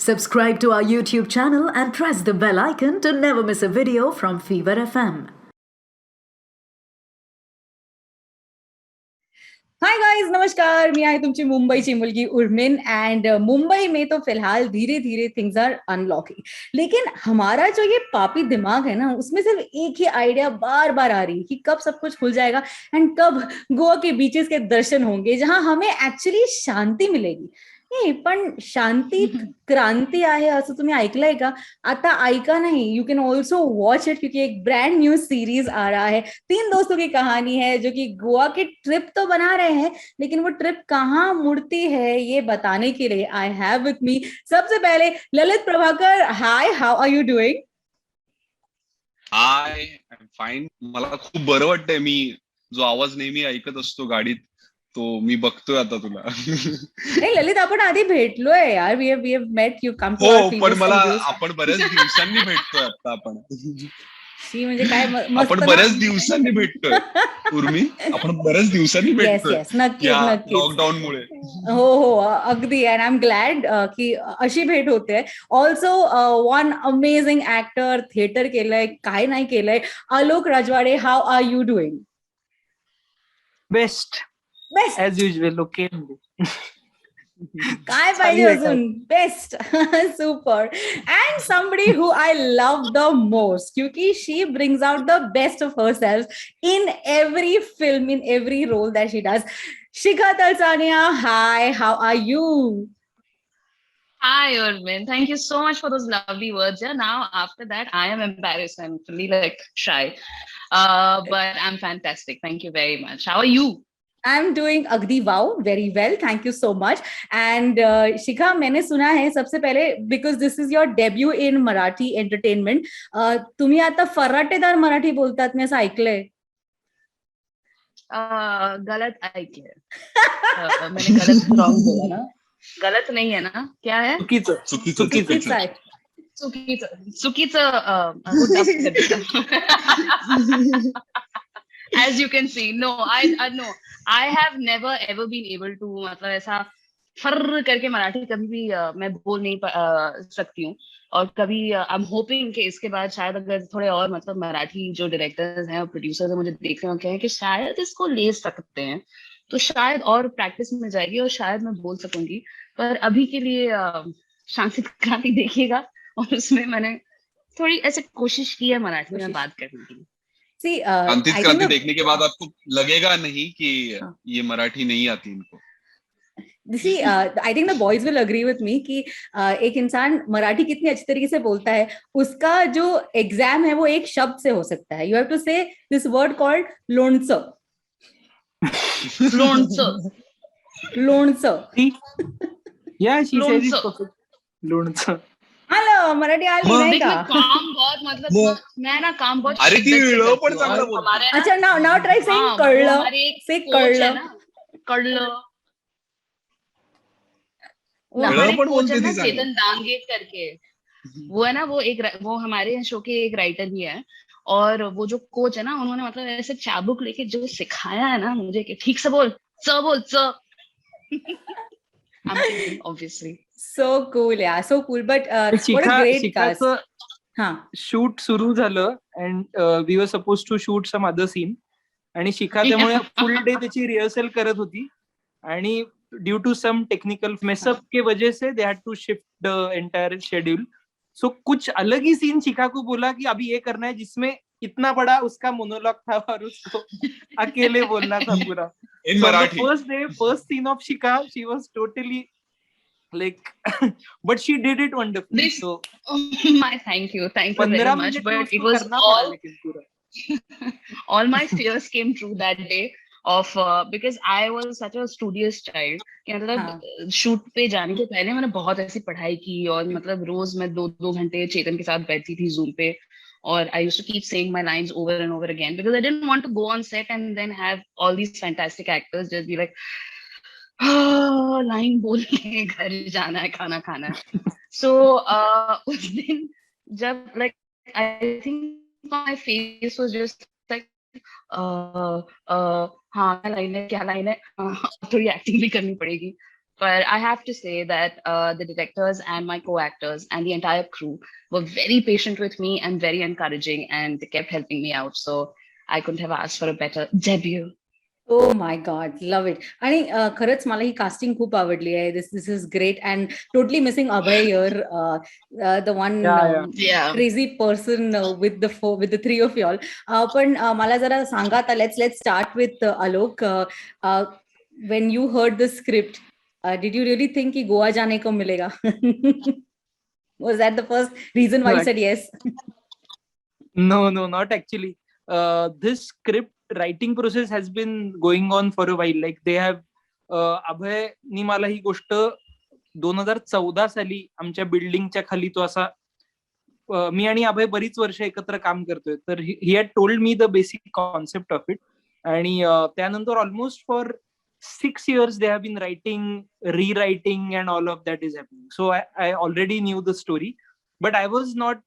Subscribe to our YouTube channel and press the bell icon to never miss a video from Fever FM. Hi guys, नमस्कार. मी आहे तुमची मुंबईची मुलगी Urmin and Mumbai में तो फिलहाल धीरे धीरे थिंग्स आर अनलॉकिंग. लेकिन हमारा जो ये पापी दिमाग है ना, उसमें सिर्फ एक ही आइडिया बार बार आ रही है कि कब सब कुछ खुल जाएगा एंड कब गोवा के बीचेस के दर्शन होंगे जहां हमें एक्चुअली शांती मिलेगी. नाही, पण शांतीत क्रांती आहे असं तुम्ही ऐकलंय का? आता ऐका नहीं, you can also watch it, क्योंकि एक ब्रांड न्यू सीरीज आ रहा है. 3 दोस्तों की कहानी है जो कि गोवा की ट्रिप तो बना रहे हैं, लेकिन वो ट्रिप कहाँ मुड़ती है ये बताने के लिए आई हैव विथ मी सबसे पहले Lalit Prabhakar. Hi, how are you doing? Hi, I am fine. मला खूप बरं वाटतंय. मी जो आवाज नेहमी ऐकत असतो गाडीत, तो मी बघतोय आता तुला. नाही ललित, आपण आधी भेटलोय यार. We have met. You come to हो, आवर पण प्रीवियस मला व्हिडिओज. आपण बऱ्याच दिवसांनी भेटतोय आता आपण. शी म्हणजे काय आपण मस्त ना. बऱ्याच दिवसांनी भेटतोय उर्मी. आपण बऱ्याच दिवसांनी येस भेटतोय येस, नक्कीच या नक्कीच. लॉकडाऊनमुळे. हो हो, अगदी. अँड आय एम ग्लॅड की अशी भेट होते. Also one amazing actor, theatre केलंय, काय नाही केलंय, Alok Rajwade. How are you doing? Best best. As usual. Okay. काय पाहिजे अजून? Best. Super. And somebody who I love the most, क्योंकि she brings out the best of herself in every film, in every role that she does. Shikha Talsania, hi, how are you? Hi, Urban. Thank you so much for those lovely words. Yeah, now after that, I am embarrassed. I'm really like shy. But I'm fantastic. Thank you very much. How are you? I'm doing अगदी wow, very well, thank you so much. And Shikha, मैंने सुना है सबसे पहले, because this is your debut in Marathi entertainment, तुम्ही आता फराटेदार मराठी बोलतात, मी असं ऐकलंय. गलत ऐकलंय. मैंने गलत रॉन्ग बोला ना. गलत नहीं है ना? क्या है? चुकीचं. चुकीचं आहे. चुकीचं वो dub कर देता. As you can see, no, I have never ever been able to, मतलब ऐसा फर्र करके मराठी कभी भी मैं बोल नहीं सकती हूँ. और कभी आई एम होपिंग कि इसके बाद शायद अगर थोड़े और मतलब मराठी जो डायरेक्टर्स हैं और प्रोड्यूसर्स हैं मुझे देख रहे हो, कहें कि शायद इसको ले सकते हैं, तो शायद और प्रैक्टिस मिल जाएगी और शायद मैं बोल सकूंगी. पर अभी के लिए शांति क्रांति देखिएगा, और उसमें मैंने थोड़ी ऐसे कोशिश की है मराठी में बात करने की. See, शांतित I क्रांति think देखने के बाद आपको लगेगा नहीं कि ये मराठी नहीं आती इनको. I think the boys will agree with me कि एक इंसान मराठी कितनी अच्छी तरीके से बोलता है, उसका जो एग्जाम है वो एक शब्द से हो सकता है. यू हैव टू से दिस वर्ड कॉल्ड लोणचं. लोणचं. लोणचं. या शी सेड इट लोणचं. परफेक्ट. लोणचं. आलं, मराठी आली नाही देख, का? मैं काम बहुत मतलब मैं ना काम बहुत अरे ती शिद्दत से ळ करती पण हूँ. चांगलं और बोलते. हमारे ना, अच्छा, नाव ट्राय हाँ, सेइंग वो कळलं. हमारे एक से कोच है कळलं. ना, कळलं. वो ळ हमारे पण कोच बोलते है ती ना, चांगलं. चेतन दांगे करके. वो है ना, वो हमारे शो के एक राइटर भी है. और वो जो कोच है ना, उन्होंने मतलब ऐसे चाबुक लेके जो सिखाया है ना मुझे कि ठीक से बोल, बोल च. I'm kidding, obviously. So cool, yeah so cool. But what a great cast. शिखाचं हां. शूट सुरू झालं and we were suppose to shoot some other scene. आणि शिखा त्यामुळे फुल डे त्याची रिहर्सल करत होती. आणि due to some technical mess up के वजह से they had to shift the entire schedule. So कुछ अलग ही सीन शिखा को बोला कि अभी ये करना है, जिसमें इतना बड़ा उसका मोनोलॉग था और उसको अकेले बोलना था पूरा. In Marathi. First day, first scene of Shikha, she was totally like but she did it wonderfully. This, So thank you very 15 much. Minute में But it उसको was करना पड़ा all लेकिन पूरा. all my fears came true that day of because I was such a studious child कि मतलब shoot पे जाने के पहले मैंने बहुत ऐसी पढ़ाई की, और मतलब रोज मैं 2 घंटे चेतन के साथ बैठती थी जूम पे, और I used to keep saying my lines over and over again because I didn't want to go on set and then have all these fantastic actors just be like, line बोल के घर जाना है, खाना खाना है. So उस दिन जब like I think my face was just like हाँ क्या लाइन है, थोड़ी एक्टिंग भी करनी पड़ेगी. But I have to say that the directors and my co-actors and the entire crew were very patient with me and very encouraging, and they kept helping me out. So I couldn't have asked for a better debut. Oh my God, love it. आणि खरंच मला ही casting खूप आवडली आहे. This is great and totally missing Abhay here, the one Yeah. Yeah. crazy person with the three of y'all. पण मला जरा सांगा आता, let's start with Alok. When you heard the script, did you really think कि गोवा जाने को मिलेगा? Was that the first reason why you said yes? No, not actually. This script writing process has been going on for a while. Like they have, अभयनी मला ही गोष्ट 2014 साली आमच्या बिल्डिंगच्या खाली तो असा, मी आणि अभय बरीच वर्ष एकत्र काम करतोय, तर he had told me the basic concept of it. आणि त्यानंतर almost for 6 years they have been writing, rewriting and all of that is happening. So I already knew the story, but I was not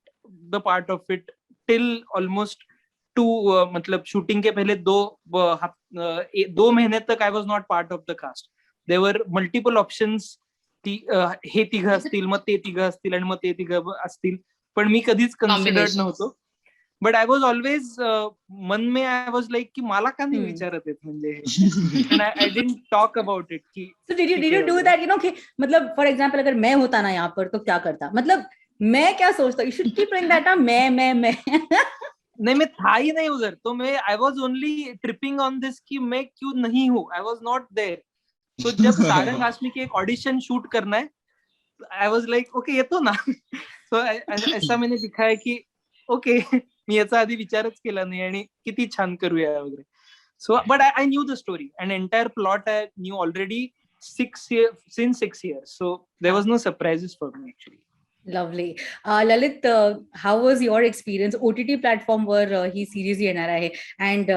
the part of it till almost मतलब shooting के पहले 2 महीने तक I was not part of the cast. There were multiple options. हे तिघ असतील, मग ते तिघ असतील, आणि मग ते तिघ असतील, पण मी कधीच कन्सिडर्ड नव्हतो. बट आय वॉज ऑलवेज मन में आय वॉज लाईक की मला का नाही विचारत आहेत, म्हणजे I didn't talk about it. की So did you do that, you know, कि मतलब फॉर एग्जाम्पल अगर मैं होता ना यहाँ पर तो क्या करता, मतलब मैं क्या सोचता, you should keep doing that, मैं नहीं, मैं था ही नहीं उधर, तो मैं I was only tripping on this कि मैं क्यों नहीं हूँ, आई वॉज नॉट देयर. तो जब सारंग आसमी की एक ऑडिशन शूट करना है, आई वॉज लाइक ओके येतो ना. सो ऐसा मैंने दिखाया की ओके, मी याचा आधी विचारच केला नाही आणि किती छान करूया वगैरे. So but I new the story and entire plot I new already 6 years. So there was no surprises for me actually. Lovely. Lalit, how was your experience? OTT platform were he series येणार आहे, and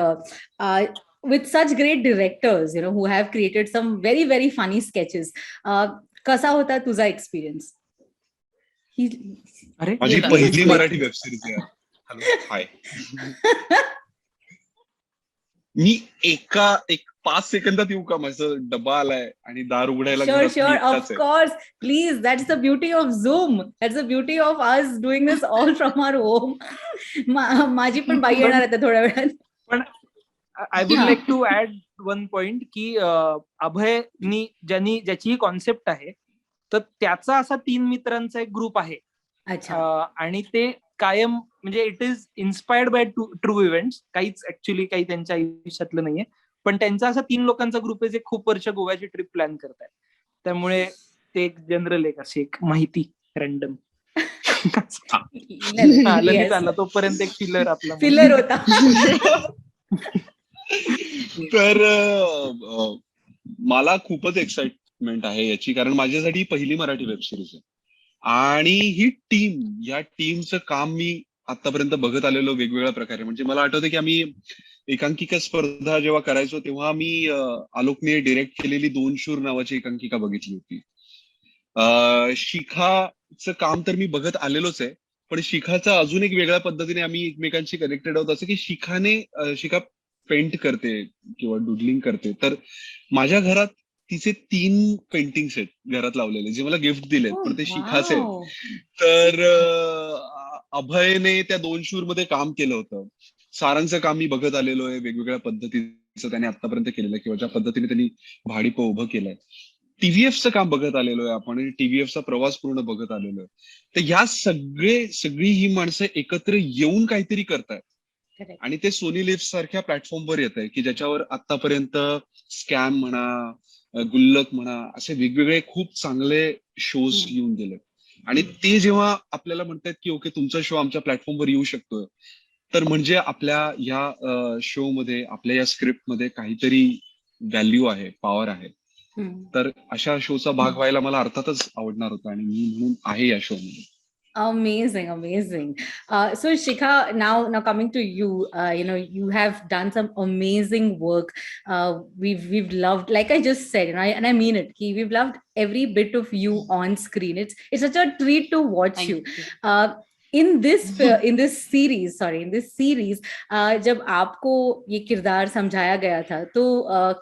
with such great directors, you know, who have created some very very funny sketches. कसा होता तुझा experience? माझी पहिली Marathi web series आहे. Hello, हाय. मी एक 5 सेकंदात येऊ का? माझं डबा आलाय आणि दार उघडायला. Sure, of course, please. That's the beauty of Zoom. That's the beauty of us doing this all from our home. माझी पण बाई येणार आहे थोड्या वेळात. पण I would like to add one point की अभयनी ज्याची ही कॉन्सेप्ट आहे, तर त्याचा असा 3 मित्रांचा एक ग्रुप आहे. अच्छा. आणि ते कायम म्हणजे it is inspired by true events. काहीच ऍक्च्युअली काही त्यांच्या आयुष्यातलं नाहीये, पण त्यांचा असा 3 लोकांचा ग्रुप आहे जे खूप वर्ष गोव्याची ट्रिप प्लॅन करतायत. त्यामुळे ते एक जनरल एक अशी एक माहिती रँडम. ललित आला तोपर्यंत एक फिलर होता. तर मला खूपच एक्साइटमेंट आहे याची, कारण माझ्यासाठी पहिली मराठी वेब सिरीज आहे. आणि ही या टीमचं काम मी आतापर्यंत बघत आलेलो वेगवेगळ्या प्रकारे. म्हणजे मला आठवतं की आम्ही एकांकिका स्पर्धा जेव्हा करायचो तेव्हा मी आलोकने डिरेक्ट केलेली 2 शूर नावाची एकांकिका बघितली होती. शिखाचं काम तर मी बघत आलेलोच आहे, पण शिखाचा अजून एक वेगळ्या पद्धतीने आम्ही एकमेकांशी कनेक्टेड आहोत. असं की शिखा पेंट करते किंवा डुडलिंग करते, तर माझ्या घरात तिचे 3 पेंटिंग्स आहेत घरात लावलेले, जे मला गिफ्ट दिलेत, पण ते शिखाचे. तर अभयने त्या 2 शूर मध्ये काम केलं होतं. सारंगचं काम मी बघत आलेलो आहे, वेगवेगळ्या पद्धतीचं त्याने आतापर्यंत केलेलं आहे, किंवा ज्या पद्धतीने त्यांनी भाडीपं उभं केलंय. टीव्हीएफचं काम बघत आलेलो आहे आपण, आणि टीव्हीएफचा प्रवास पूर्ण बघत आलेलो आहे. तर ह्या सगळी ही माणसं एकत्र येऊन काहीतरी करतायत, आणि ते सोनी लिव्ह सारख्या प्लॅटफॉर्मवर येत आहे की ज्याच्यावर आतापर्यंत स्कॅम म्हणा, गुल्लक म्हणा, असे वेगवेगळे खूप चांगले शोज येऊन गेले. आणि ते जेव्हा आपल्याला म्हणतात की ओके तुमचा शो आमच्या प्लॅटफॉर्मवर येऊ शकतोय, तर म्हणजे आपल्या या शो मध्ये, आपल्या या स्क्रिप्ट मध्ये काहीतरी व्हॅल्यू आहे, पॉवर आहे. तर अशा शोचा भाग व्हायला मला अर्थातच आवडणार होतं, आणि मी म्हणून आहे या शो मध्ये. Amazing. So Shikha, now coming to you, you know, you have done some amazing work. We've loved, like I just said, and I mean it, we've loved every bit of you on screen. It's such a treat to watch you. in this series जब आपको ये किरदार समझाया गया था तो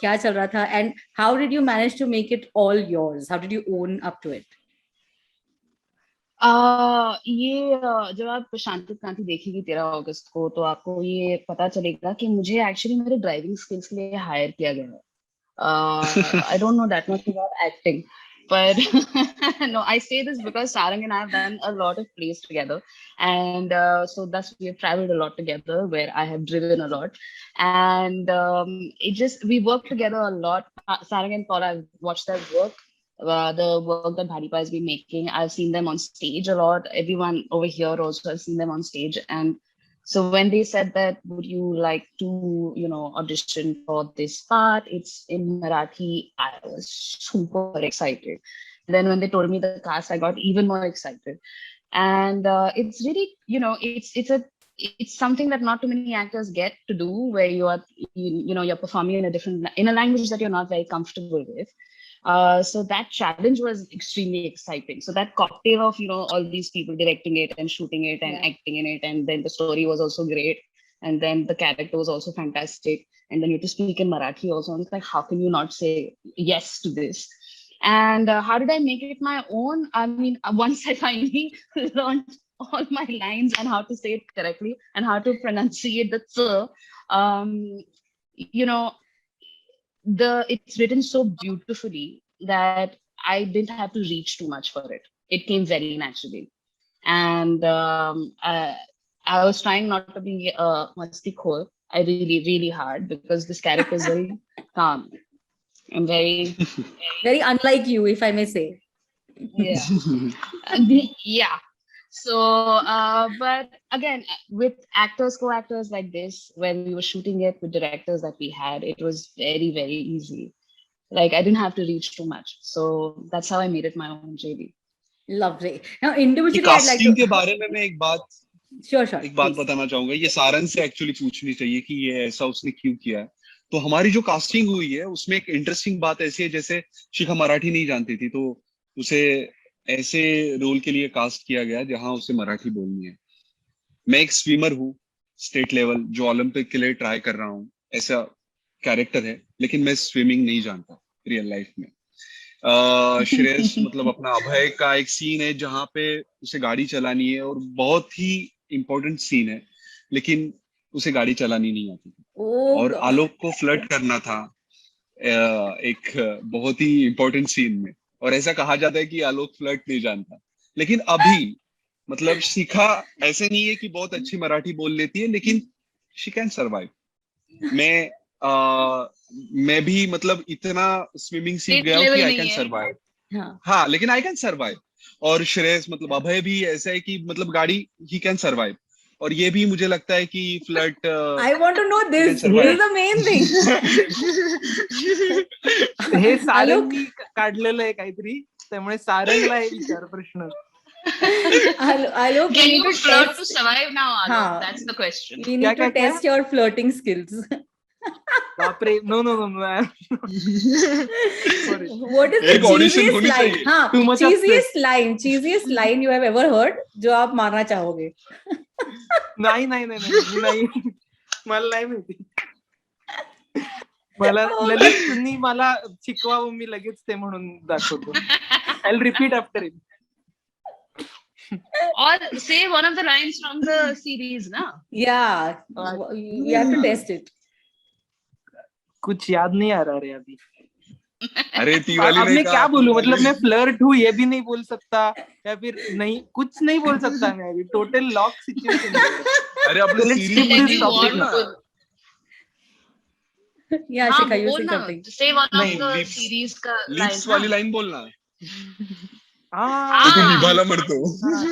क्या चल रहा था, and how did you manage to make it all yours? How did you own up to it? जब आप शांति क्रांति देखेगी 13 अगस्त को, तो आपको ये पता चलेगा कि मुझे एक्चुअली मेरे ड्राइविंग स्किल्स के लिए हायर किया गया है. I don't know that much about acting, but no, I say this because Sarang and I have done a lot of plays together, and so thus we have traveled a lot together, where I have driven a lot, and we work together a lot. Sarang and Paula, I've watched their work. The work that Bharipa has been making, I've seen them on stage a lot. Everyone over here also, I've seen them on stage. And so when they said that, would you like to, audition for this part? It's in Marathi. I was super excited. Then when they told me the cast, I got even more excited. And it's really, it's something that not too many actors get to do, where you're performing in a language that you're not very comfortable with. So that challenge was extremely exciting. So that cocktail of, all these people directing it and shooting it and acting in it. And then the story was also great. And then the character was also fantastic. And then you have to speak in Marathi also. And it's like, how can you not say yes to this? And how did I make it my own? I mean, once I finally learned all my lines and how to say it correctly and how to pronunciate the th, it's written so beautifully that I didn't have to reach too much for it. It came very naturally. And I was trying not to be mastikhor. I really, really hard, because this character is very calm and very, very unlike you, if I may say. Yeah. Yeah. So, but again, with co-actors like this, when we were shooting it with directors that we had, it was very, very easy. Like, I didn't have to reach too much. So that's how I made it my own, JB. Lovely. Now, individually, I'd like casting to... के बारे में मैं एक बात Sure, एक बात बताना चाहूंगा. ये सारन से एक्चुअली पूछनी चाहिए कि ये ऐसा उसने क्यों किया है. तो हमारी जो कास्टिंग हुई है उसमें एक इंटरेस्टिंग बात ऐसी है, जैसे शिखा मराठी नहीं जानती थी, तो उसे ऐसे रोल के लिए कास्ट किया गया जहां उसे मराठी बोलनी है. मैं एक स्विमर हूँ स्टेट लेवल, जो ओलंपिक के लिए ट्राई कर रहा हूँ, ऐसा कैरेक्टर है, लेकिन मैं स्विमिंग नहीं जानता रियल लाइफ में. श्रेयस मतलब अपना अभय का एक सीन है जहां पे उसे गाड़ी चलानी है, और बहुत ही इंपॉर्टेंट सीन है, लेकिन उसे गाड़ी चलानी नहीं आती थी. और आलोक को फ्लर्ट करना था एक बहुत ही इंपॉर्टेंट सीन में, और ऐसा कहा जाता है कि आलोक फ्लर्ट नहीं जानता. लेकिन अभी मतलब शिखा ऐसे नहीं है कि बहुत अच्छी मराठी बोल लेती है, लेकिन शी कैन सर्वाइव. मैं भी मतलब इतना स्विमिंग सीख गया हूँ कि आई कैन सर्वाइव. हाँ, लेकिन आई कैन सर्वाइव. और श्रेयस मतलब अभय भी ऐसा है कि मतलब गाड़ी ही कैन सर्वाइव. और ये भी मुझे लगता है कि flirt I want to know this. This is the main thing. हे सारंगी काढलेलं आहे काहीतरी, त्यामुळे सारंगला हे विचार प्रश्न. Alok, can you flirt to survive now, Alok? That's the question. We need to test your flirting skills. बापरे, no. What is the cheesiest line? हाँ, cheesiest line you have ever heard जो आप मारना चाहोगे? नाही, मला नाही माहिती. मला ललितनी मला शिकवावं, मी लगेच ते म्हणून दाखवतो. I'll repeat after it. Or say one of the lines from the series, na? Yeah, we have to test it. कुछ याद नहीं आ रहा रे अभी. अरे ती वाली अब मैं क्या बोलूं, मतलब मैं फ्लर्ट हूँ ये भी नहीं बोल सकता, या फिर नहीं, कुछ नहीं बोल सकता मैं अभी. Total lock situation. अरे अपने सीरीज टॉपिक ना. Yeah, Shikha, you say something. Say one of the series का लिप्स वाली लाइन बोलना. हाँ, तू निभाला म्हणतो.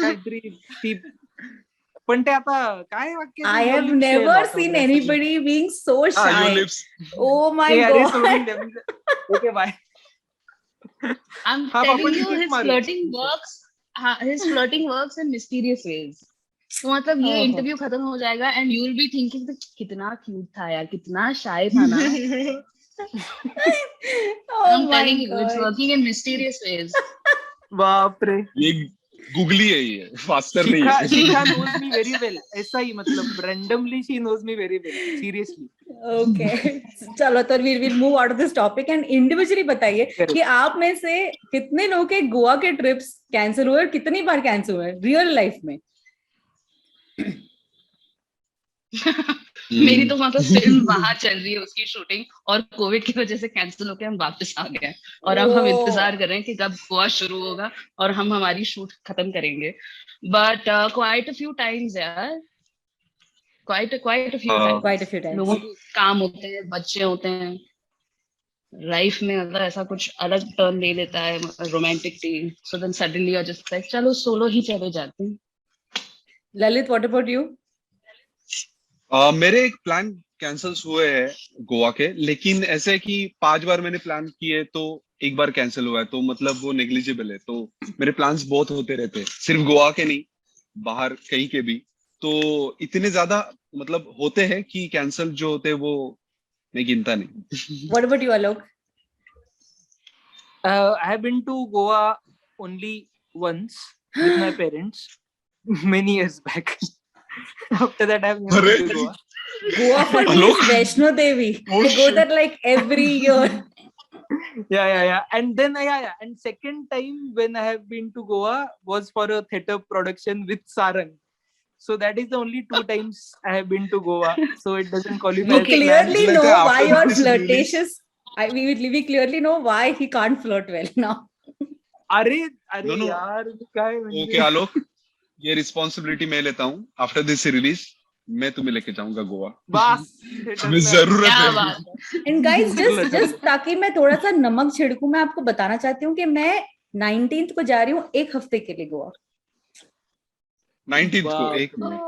काहीतरी. पण ते आता काय वाक्य. I have never seen anybody being so shy. Oh my god. Okay, bye. I'm telling you, his flirting works in mysterious ways. तो मतलब ये इंटरव्यू खत्म हो जाएगा and you will be thinking कितना क्यूट था यार, कितना शाय था ना. I'm telling you, it's working in mysterious ways. बाप रे. गुगली है ये, फास्टर नहीं शिखा है. शिखा knows me very well. ऐसा ही मतलब randomly she knows me very well. Seriously. Okay चलो तो will move out of this topic and individually बताइए कि आप में से कितने लोगों के गोवा के ट्रिप्स कैंसिल हुए और कितनी बार कैंसिल हुए रियल लाइफ में. मेरी तो मतलब फिल्म वहां चल रही है, उसकी शूटिंग, और कोविड की वजह से कैंसिल होकर हम वापस आ गए हैं और अब हम इंतजार कर रहे हैं कि कब गोवा शुरू होगा और हम हमारी शूट खत्म करेंगे. But quite a few times यार, quite a few times. Quite a few लोगों टाइम्स. के काम होते हैं, बच्चे होते हैं, लाइफ में मतलब ऐसा कुछ अलग टर्न ले लेता है, romantic team. So then suddenly I just like चलो सोलो ही चले जाते हैं. Lalit what about you. मेरे एक प्लान कैंसल्स हुए हैं गोवा के, लेकिन ऐसे है कि 5 बार मैंने प्लान किए तो एक बार कैंसिल हुआ है, तो मतलब वो नेग्लिजिबल है. तो मेरे प्लान्स बहुत होते रहते हैं, सिर्फ गोवा के नहीं, बाहर कहीं के भी. तो इतने ज्यादा मतलब होते हैं कि कैंसल जो होते हैं वो मैं गिनता नहीं. What about you Alok. I have been to Goa only once with my parents many years back. After that, I have never been to Goa. Goa for me Alok. is Vaishno Devi. Oh, I go shit. there like every year. Yeah. And then, yeah. And second time when I have been to Goa was for a theater production with Sarang. So that is the only 2 times I have been to Goa. So it doesn't qualify We as a plan. clearly Like know why after you're this flirtatious. We clearly know why he can't flirt well now. अरे No. यार काय म्हणजे okay आलोक, ये responsibility मैं लेता हूँ. After this release मैं तुम्हें लेके जाऊंगा गोवा. बस तुम्हें जरूरत क्या है. बात है. And guys, just ताकि मैं थोड़ा सा नमक छिड़कूं, मैं आपको बताना चाहती हूँ कि मैं 19th को जा रही हूँ 1 हफ्ते के लिए गोवा. 19th को. बाप एक मिनट.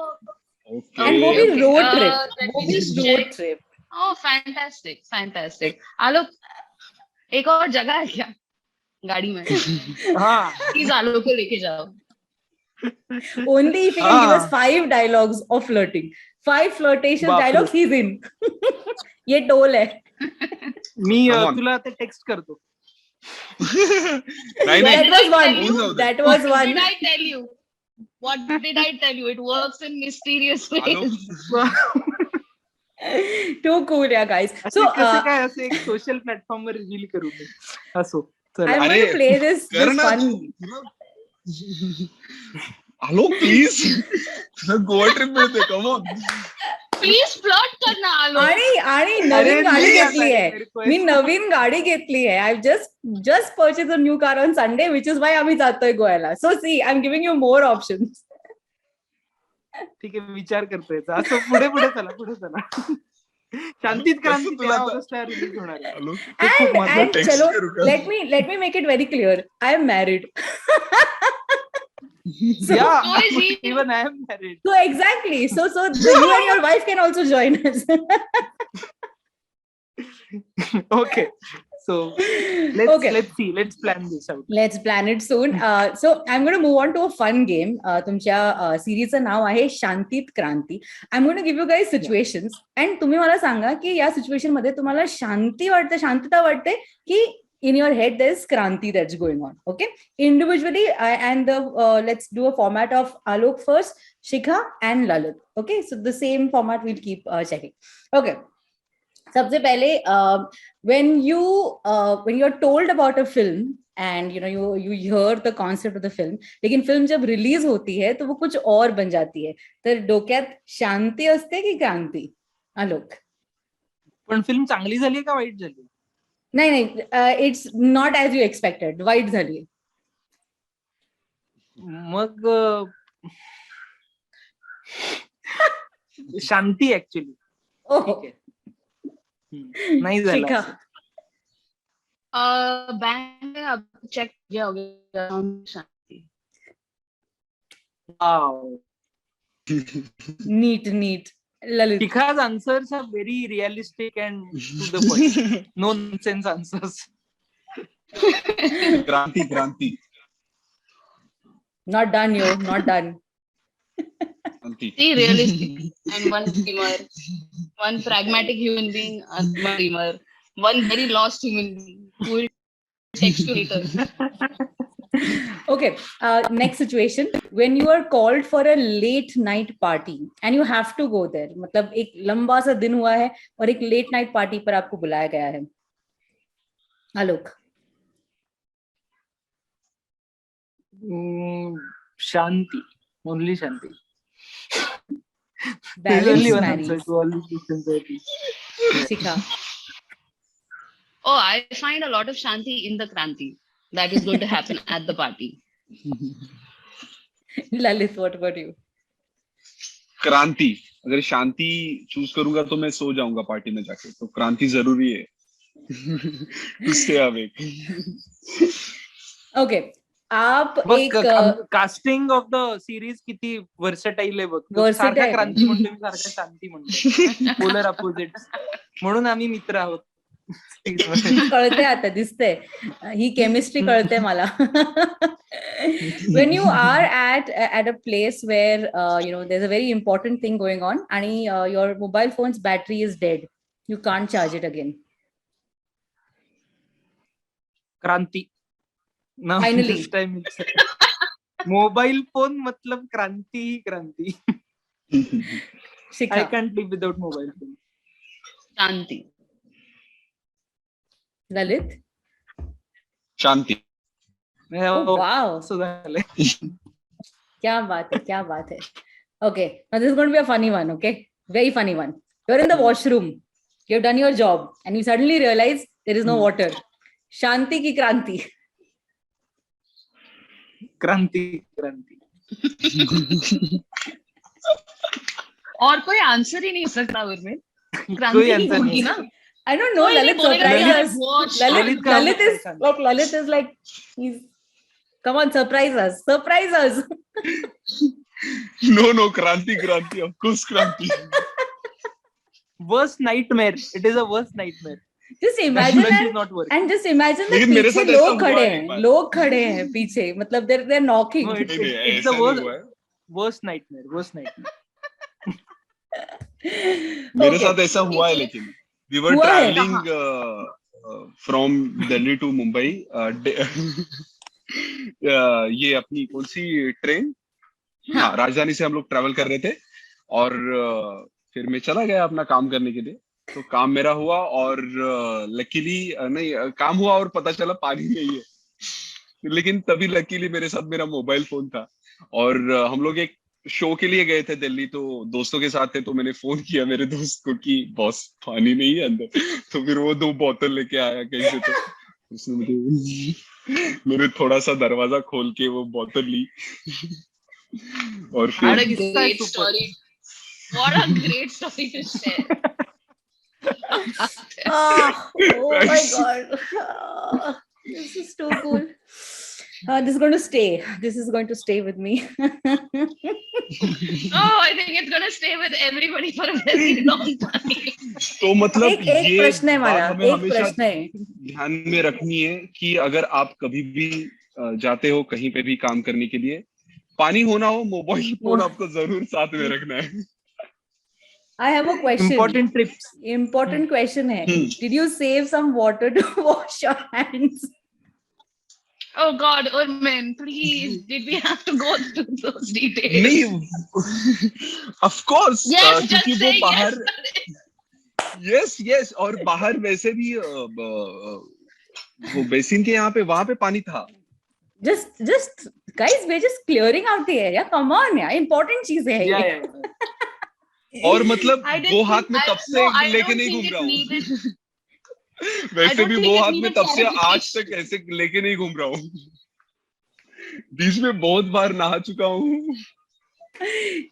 ओके. And वो भी Okay. road trip. Let वो me भी just road check. trip. Oh, fantastic. आलोक, एक और जगह है क्या गाड़ी में? हाँ प्लीज आलोक को लेके जाओ. Only if he can give us 5 dialogues of flirting. 5 flirtatious बापरे. dialogues, he's in. ये टोल है. मी Come on. तुला आता टेक्स्ट करतो. नाही That नाही. was one. होऊन जाऊ दे. That was What one. did I tell you? What did I tell you? It works in mysterious Alok, ways. Too cool, yeah, guys. असं So कसं काय असं एक सोशल प्लॅटफॉर्म वर रिव्हील करू मी असो चला. I'm going to play this कर ना fun. तू. आलोक प्लीज, तुला गोवा ट्रिप मिळते. Come on. Please flirt करना आलोक. आणि नवीन गाडी नाही घेतली आता आहे. request. मी नवीन गाडी घेतली आहे. I've just purchased a new car on Sunday, which is why आम्ही जातोय गोव्याला. So see, I'm giving you more options. ठीक आहे विचार करतोय असं पुढे चला. शांतीत क्रांती कसं तुला 13 आता- ऑगस्टला रिलीज होणार आहे. आलोक, ते खूप And महत्त्वाचं. टेक्स्ट चलो, करू का? let me make it very clear. I am married. Yeah, So is he. even I am married. So exactly. So you and your wife can also join us. Okay, so Okay. let's plan this out. Let's plan it soon. So I'm going to move on to a fun game. तुमच्या सिरीजचं नाव आहे शांतीत क्रांती. I'm going to give you guys situations and तुम्ही मला सांगा की या situation मध्ये तुम्हाला शांतता वाटते की in your head there's kranti that's going on. Okay, individually and let's do a format of Alok first, Shikha and Lalit. Okay, so the same format we'll keep checking. Okay, सबसे पहले when you're told about a film and you hear the concept of the film, लेकिन film जब release होती है तो वो कुछ और बन जाती है, तर डोक्यात शांती असते की क्रांती? आलोक. पण फिल्म चांगली झाली का वाईट झाली? नाही it's not as you expected, white झाली. मग शांती ऍक्च्युली. ठीक आहे. नाही झालं शिखा. असं. बैंक अब चेक किया होगा Shanti. Wow. Neat Lalit. Shikha's answers are very realistic and to the point. No nonsense answers. Kranti. Not done, yo, not done. Kranti. See, realistic and one dreamer, one pragmatic human being, and one dreamer, one very lost human being who will text you later. Okay, next situation, when you are called for a late night party and you have to go there, मतलब एक लंबा सा दिन हुआ है और एक late night party पर आपको बुलाया गया है. आलोक. Shanti, only Shanti. There's Balance only one marries. answer to all these questions, I think. Shikha. Oh, I find a lot of Shanti in the Kranti that is going to happen at the party. Lalit, what about you? क्रांति. अगर शांति choose करूंगा तो मैं सो जाऊंगा party में जाके, तो क्रांति जरूरी है. उससे अवेक. Okay, आप बघ एक कास्टिंग ऑफ द सिरीज किती वर्सटाईल आहे बघ. Versatile. सारखा क्रांती म्हणतो मी, सारखा शांती म्हणतो. पोलर अपोजिट, म्हणून आम्ही मित्र आहोत. कळते आता, दिसते ही केमिस्ट्री कळते मला. When you are at a place where you know there's a very important thing going on and your mobile phone's battery is dead, you can't charge it again. Kranti. Now Finally. this time it's mobile phone मतलब क्रांती ही क्रांती. Shikha. I can't live without mobile phone. Shanti. Lalit. Shanti. Oh, wow. असं झालंय. क्या बात है, क्या बात है. Okay, now this is going to be a funny one. Okay, very funny one. You're in the washroom, you've done your job and you suddenly realize there is no water. Shanti ki kranti. क्रांती क्रांती. और कोई answer ही नहीं हो सकता उर्मिन. कोई क्रांति ही answer होगी नहीं. ना. I don't know. कोई नहीं Lalit बोलेगा surprise यार, us. watch. Lalit, का Lalit is surprise. look, Lalit is like he's come on, surprise us. Surprise us. No, क्रांति क्रांति, of course क्रांति. Worst nightmare. It is a worst nightmare. Just imagine That is and, not working. and just imagine that लेकिन मेरे पीछे साथ ऐसा लोग हुआ खड़े है एक हैं, बार. लोग खड़े हैं पीछे, मतलब they're knocking. No, नहीं, नहीं, it's ऐसा the नहीं worst हुआ है. worst nightmare. Worst nightmare. मेरे Okay. साथ ऐसा हुआ है, लेकिन we were हुआ है? traveling from Delhi to Mumbai. ये अपनी कौन सी ट्रेन, हाँ, राजधानी से हम लोग ट्रैवल कर रहे थे और फिर मैं चला गया अपना काम करने के लिए. तो काम मेरा हुआ और लकीली नहीं काम हुआ और पता चला पानी नहीं है. लेकिन तभी लकीली मेरे साथ मेरा मोबाइल फोन था और हम लोग एक शो के लिए गए थे दिल्ली, तो दोस्तों के साथ थे. तो मैंने फोन किया मेरे दोस्त को कि बॉस पानी नहीं है अंदर. तो फिर वो 2 बोतल लेके आया कहीं से. तो उसने मैंने थोड़ा सा दरवाजा खोल के वो बोतल ली और What a फिर great story. What a great story to share. Oh my God. This is too cool. This is going to stay. This is going to stay with me. Oh, I think it's gonna stay with everybody for a very long time. तो मतलब एक ये प्रश्न है बात हमारा, हमें एक हमेशा प्रश्न है. ध्यान में रखनी है कि अगर आप कभी भी जाते हो कहीं पे भी काम करने के लिए, पानी होना हो, मोबाइल फोन आपको जरूर साथ में रखना है. I have a question. Important trips. Important question है. Did you save some water to wash your hands? Oh God, Urmin, please, did we have to go through those details? नहीं, of course. Yes, just क्योंकि say वो बाहर, yes. yes, और बाहर वैसे भी वो बेसिन के यहाँ पे वहां पे पानी था. Just guys, we're just clearing out the area. Come on, यार, important चीजें हैं Yeah, ये. yeah. और मतलब I didn't वो think- हाथ में I- तब से no, I लेके don't नहीं think घूम it रहा हूँ. needed- वैसे don't भी think वो it हाथ में needed तब से आज clarification. तक ऐसे लेके नहीं घूम रहा हूँ. बीच में बहुत बार नहा चुका हूँ.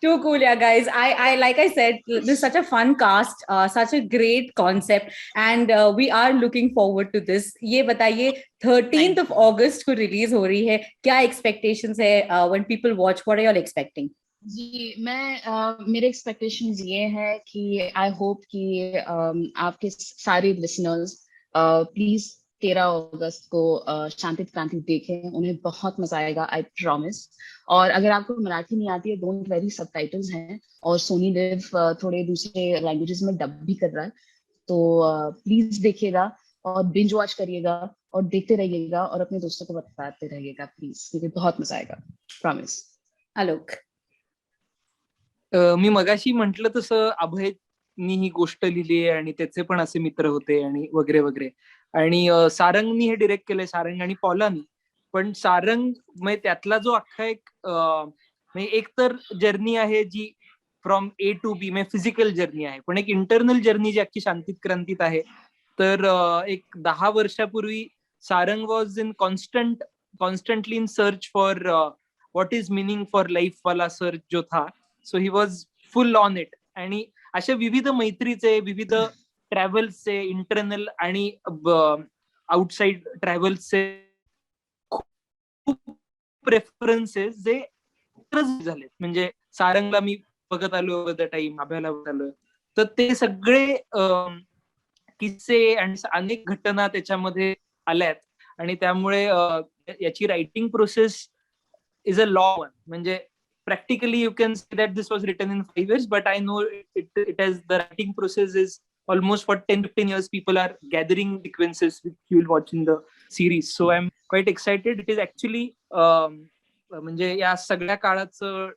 Too cool, yeah, guys. I like I said, this is such a fun cast, such a great concept, and we are looking forward to this. ये बताइए, 13th of August को release हो रही है. क्या expectations है when people watch? What are you all expecting? जी मैं मेरे एक्सपेक्टेशंस ये है कि आई होप कि आपके सारे लिसनर्स प्लीज 13 अगस्त को शांति क्रांति देखें. उन्हें बहुत मजा आएगा, आई प्रॉमिस. और अगर आपको मराठी नहीं आती है, डोंट वेरी, सबटाइटल्स हैं और सोनी लिव थोड़े दूसरे लैंग्वेजेस में डब भी कर रहा है. तो प्लीज देखिएगा और बिंज वॉच करिएगा और देखते रहिएगा और अपने दोस्तों को बताते रहिएगा प्लीज, क्योंकि बहुत मजा आएगा, प्रॉमिस. आलोक. मी मगाशी म्हंटल तसं अभयनी ही गोष्ट लिहिली आहे आणि त्याचे पण असे मित्र होते आणि वगैरे वगैरे. आणि सारंगनी हे डिरेक्ट केलंय, सारंग आणि पॉलानी. पण सारंग म्हणजे त्यातला जो अख्खा एक तर जर्नी आहे जी फ्रॉम ए टू बी, म्हणजे फिजिकल जर्नी आहे, पण एक इंटरनल जर्नी जी अख्खी शांतीत क्रांतीत आहे. तर एक 10 वर्षापूर्वी Sarang was in constantly in search for what is meaning for life वाला सर्च जो था. So he was full on it. आणि अशा विविध मैत्रीचे, विविध ट्रॅव्हल्सचे, इंटरनल आणि आउटसाइड ट्रॅव्हल्सचे खूप प्रेफरन्सेस जे झाले. म्हणजे सारंगला मी बघत आलो ओव्हर द टाइम, अभ्याला बघत आलो, तर ते सगळे किस्से आणि अनेक घटना त्याच्यामध्ये आल्यात. आणि त्यामुळे याची writing process is a law one. म्हणजे practically you can say that this was written in 5 years, but I know it has, the writing process is almost for 10-15 years. People are gathering sequences which you will watch in the series. So I'm quite excited. It is actually म्हणजे या सगळ्या काळाचं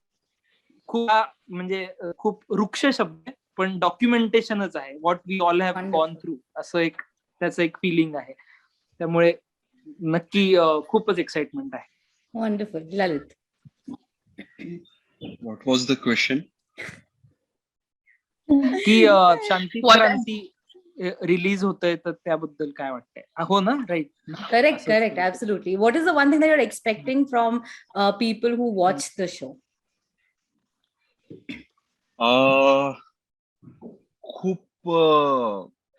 खूप वृक्ष शब्द आहे, पण डॉक्युमेंटेशनच आहे. What we all have gone through, असं एक त्याचं एक फिलिंग आहे. त्यामुळे नक्की खूपच एक्साइटमेंट आहे. Wonderful. Lalit. What was the question? की शांती क्रांती रिलीज होतंय, तर त्याबद्दल काय वाटतंय? हो ना, right? Correct, absolutely. What is the one thing that you are expecting from people who watch the show? खूप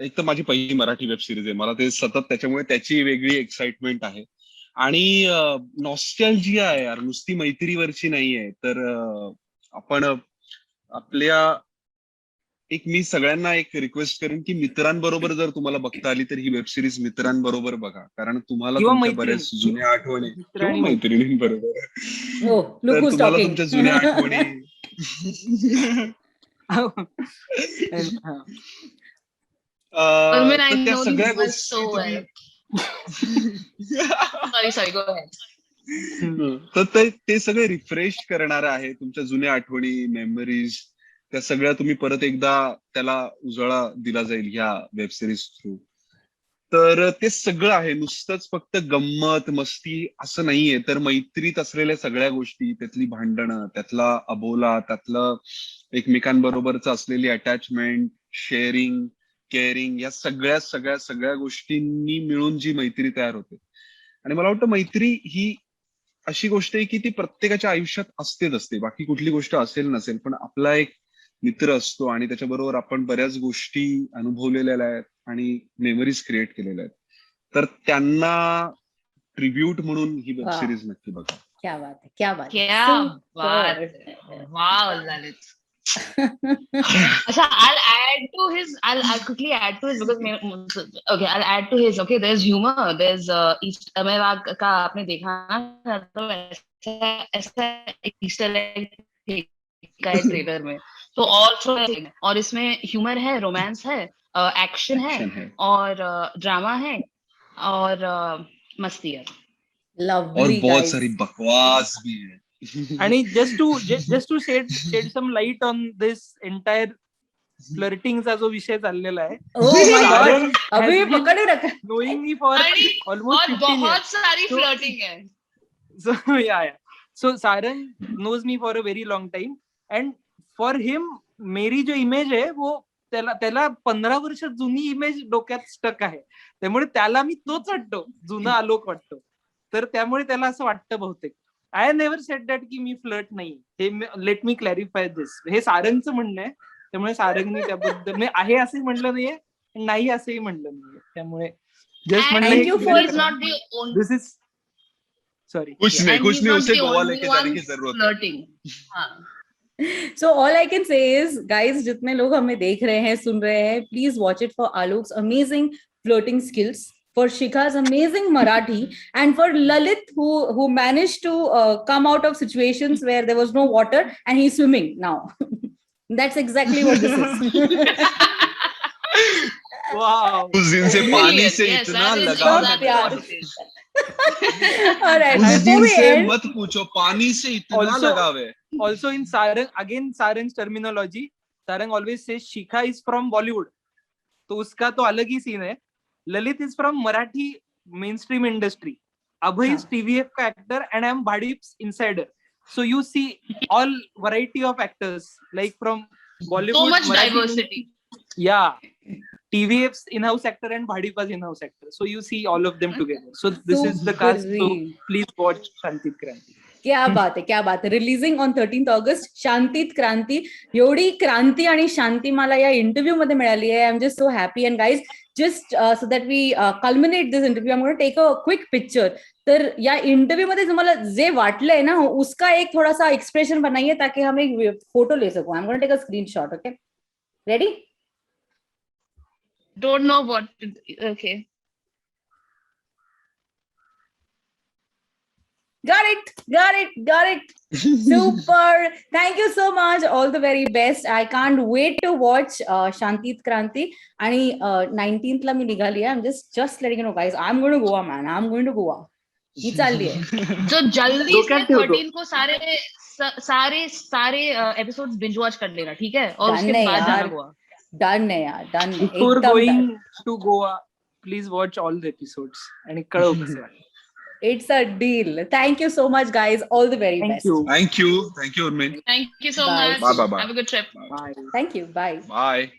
एक तर माझी पहिली मराठी वेब सिरीज आहे, मला ते सतत त्याच्यामुळे त्याची वेगळी एक्साइटमेंट आहे. आणि नॉस्टॅल्जिया आहे यार, नुसती मैत्रीवरची नाहीये. तर आपण आपल्या मी सगळ्यांना एक रिक्वेस्ट करेन की मित्रांबरोबर जर तुम्हाला बघता आली तर ही वेब सिरीज मित्रांबरोबर बघा, कारण तुम्हाला तुमच्या बऱ्याच जुन्या आठवणी, किंवा मैत्रिणींबरोबर, तर तुम्हाला तुमच्या जुन्या आठवणी त्या सगळ्या गोष्टी Sorry, go ahead. तर ते सगळे रिफ्रेश करणार आहे. तुमच्या जुन्या आठवणी, मेमरीज, त्या सगळ्या तुम्ही परत एकदा त्याला उजाळा दिला जाईल ह्या वेब सिरीज थ्रू. तर ते सगळं आहे, नुसतंच फक्त गंमत मस्ती असं नाहीये. तर मैत्रीत असलेल्या सगळ्या गोष्टी, त्यातली भांडणं, त्यातला अबोला, त्यातलं एकमेकांबरोबरच असलेली अटॅचमेंट, शेअरिंग, केअरिंग, या सगळ्या गोष्टींनी मिळून जी मैत्री तयार होते. आणि मला वाटतं मैत्री ही अशी गोष्ट आहे की ती प्रत्येकाच्या आयुष्यात असते. बाकी कुठली गोष्ट असेल नसेल, पण आपला एक मित्र असतो आणि त्याच्याबरोबर आपण बऱ्याच गोष्टी अनुभवलेल्या आहेत आणि मेमरीज क्रिएट केलेल्या आहेत. तर त्यांना ट्रिब्यूट म्हणून ही वेब सिरीज नक्की बघा. क्या बात है, क्या बात है. Wow, Lalit. I'll quickly add to his because okay, I'll add to his. Okay, there's humor, there's Easter का आपने देखा ना, तो ऐसा Easter egg का है ट्रेलर में, तो और इसमें ह्यूमर है, रोमांस है, एक्शन है और ड्रामा है और मस्ती है. Lovely, और बहुत guys. सारी बकवास भी है. आणि just to shed some light on this entire फ्लर्टिंगचा जो विषय चाललेला आहे, अभी पकड़े रखा, knowing me for almost 15 years. बहुत सारी फ्लर्टिंग है. So Sarang knows me for a very long time, and for him मेरी जो इमेज आहे वो त्याला 15 वर्ष जुनी इमेज डोक्यात स्टक आहे. त्यामुळे त्याला मी तोच वाटतो, जुना आलोक वाटतो. तर त्यामुळे त्याला असं वाटतं बहुतेक. आय नेव्हर सेड दॅट की मी फ्लर्ट नाही. हे लेट मी क्लॅरिफाय दिस. हे सारंगचं म्हणणं आहे. त्यामुळे सारंगनी त्याबद्दल मी आहे असंही म्हणलं नाहीये, नाही असंही म्हणलं नाहीये. त्यामुळे जस्ट म्हणलं दिस इज सॉरी. कुछ नहीं उसे गोवा लेके जाने की जरूरत है. So all I can say is, guys, जितने लोग हमें देख रहे हैं, सुन रहे हैं, please watch it for Alok's amazing flirting skills, for Shikha's amazing Marathi, and for Lalit who managed to come out of situations where there was no water and he's swimming now. That's exactly what this is. Wow. उस दिन से पानी से Yes, इतना that is लगाव exactly प्यार। what it is. Alright, उस before दिन we से end, मत पूछो, पानी से इतना Also- लगाव है. Also in Sarang's terminology, Sarang always says Shikha is from Bollywood. तो उसका तो अलग ही सीन है. Lalit is from Marathi mainstream industry. Abhay is TVF का actor and I am Bhadip's insider. So you see all variety of actors like from Bollywood. So much Marathi diversity. Yeah. TVF's in-house actor and Bhadipa's in-house actor. So you see all of them together. So this is the cast. So Supreme. please watch Shantit Kranti. क्या बात है, क्या बात है. Releasing on 13th August, शांतीत क्रांती. एवढी क्रांती आणि शांती मला या इंटरव्ह्यू मध्ये मिळाली आहे. I am just so happy. And guys, just so that we culminate this interview, I am gonna take a quick picture. तर या इंटरव्यू मध्ये तुम्हाला जे वाटलंय ना, उसका एक थोड़ा सा एक्सप्रेशन बनाइए ताकि हम एक फोटो ले सको. I am gonna take a screenshot. Okay, ready? Don't know what to do. Okay. Got it. Super. Thank you so much. All the very best. I can't wait to watch Shantit Kranti. आणि 19th ला मी निघाली आहे. I'm just letting you know, guys. I'm going to Goa, man. I'm going to Goa. ही चालली आहे. जो जल्दी से डोक्यात ठेवतो. 13 को सारे एपिसोड्स बिंज वॉच कर लेना, ठीक है? और Done उसके है बाद जाना यार. गोवा. Done है यार. Done. Before एकदम going done. to Goa, please watch all the episodes. आणि कळव कसं वाटलं. It's a deal. Thank you so much, guys. All the very Thank best. you. Thank you, Urmin. Thank you so Bye. much. Bye, bye, bye. Have a good trip. Bye. Thank you. Bye. Bye.